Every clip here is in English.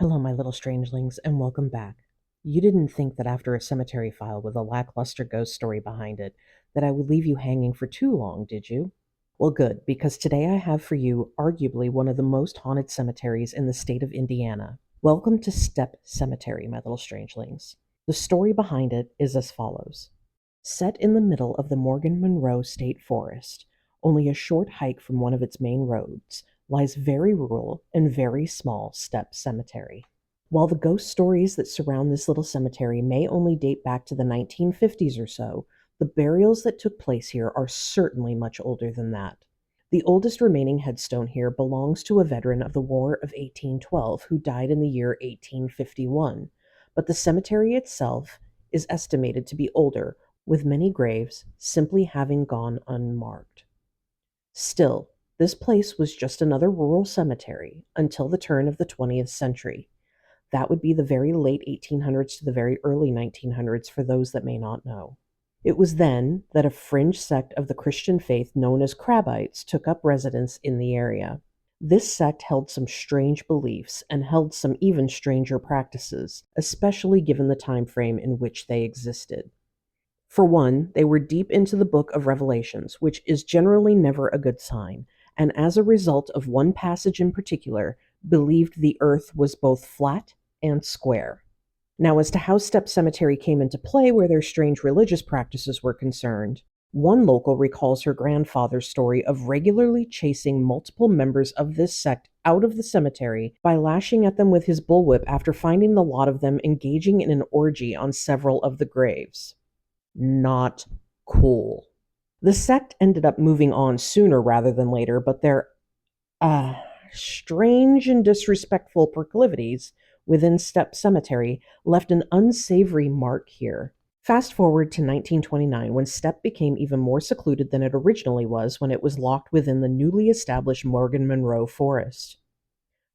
Hello, my little strangelings, and welcome back. You didn't think that after a cemetery file with a lackluster ghost story behind it, that I would leave you hanging for too long, did you? Well, good, because today I have for you arguably one of the most haunted cemeteries in the state of Indiana. Welcome to Stepp Cemetery, my little strangelings. The story behind it is as follows. Set in the middle of the Morgan Monroe State Forest, only a short hike from one of its main roads, lies very rural and very small Stepp Cemetery. While the ghost stories that surround this little cemetery may only date back to the 1950s or so, the burials that took place here are certainly much older than that. The oldest remaining headstone here belongs to a veteran of the War of 1812 who died in the year 1851, but the cemetery itself is estimated to be older, with many graves simply having gone unmarked. Still, this place was just another rural cemetery until the turn of the 20th century. That would be the very late 1800s to the very early 1900s for those that may not know. It was then that a fringe sect of the Christian faith known as Crabbites took up residence in the area. This sect held some strange beliefs and held some even stranger practices, especially given the time frame in which they existed. For one, they were deep into the book of Revelations, which is generally never a good sign, and as a result of one passage in particular, believed the earth was both flat and square. Now, as to how Stepp Cemetery came into play where their strange religious practices were concerned, one local recalls her grandfather's story of regularly chasing multiple members of this sect out of the cemetery by lashing at them with his bullwhip after finding the lot of them engaging in an orgy on several of the graves. Not cool. The sect ended up moving on sooner rather than later, but their strange and disrespectful proclivities within Stepp Cemetery left an unsavory mark here. Fast forward to 1929, when Stepp became even more secluded than it originally was when it was locked within the newly established Morgan Monroe Forest.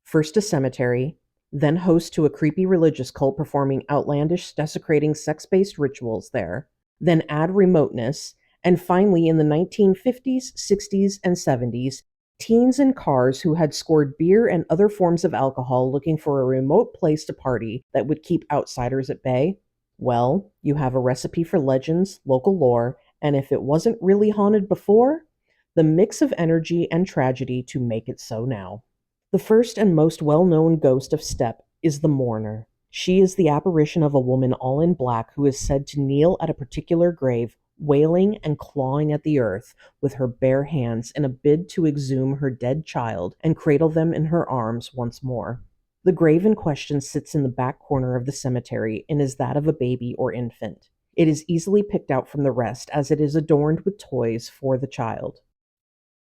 First a cemetery, then host to a creepy religious cult performing outlandish, desecrating sex-based rituals there, then add remoteness, and finally in the 1950s, 60s, and 70s, teens in cars who had scored beer and other forms of alcohol looking for a remote place to party that would keep outsiders at bay. Well, you have a recipe for legends, local lore, and if it wasn't really haunted before, the mix of energy and tragedy to make it so now. The first and most well-known ghost of Stepp is the mourner. She is the apparition of a woman all in black who is said to kneel at a particular grave, wailing and clawing at the earth with her bare hands in a bid to exhume her dead child and cradle them in her arms once more. The grave in question sits in the back corner of the cemetery and is that of a baby or infant. It is easily picked out from the rest as it is adorned with toys for the child.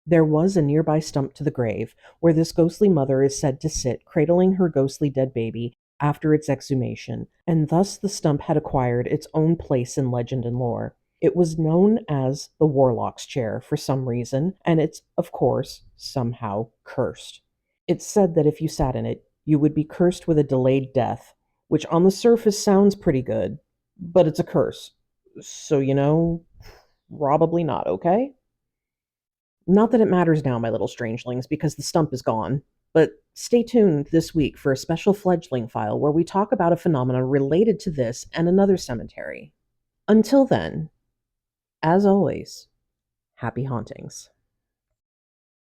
There was a nearby stump to the grave, where this ghostly mother is said to sit, cradling her ghostly dead baby after its exhumation, and thus the stump had acquired its own place in legend and lore. It was known as the Warlock's Chair for some reason, and it's, of course, somehow cursed. It's said that if you sat in it, you would be cursed with a delayed death, which on the surface sounds pretty good, but it's a curse. So, probably not, okay? Not that it matters now, my little strangelings, because the stump is gone, but stay tuned this week for a special fledgling file where we talk about a phenomenon related to this and another cemetery. Until then, as always, happy hauntings.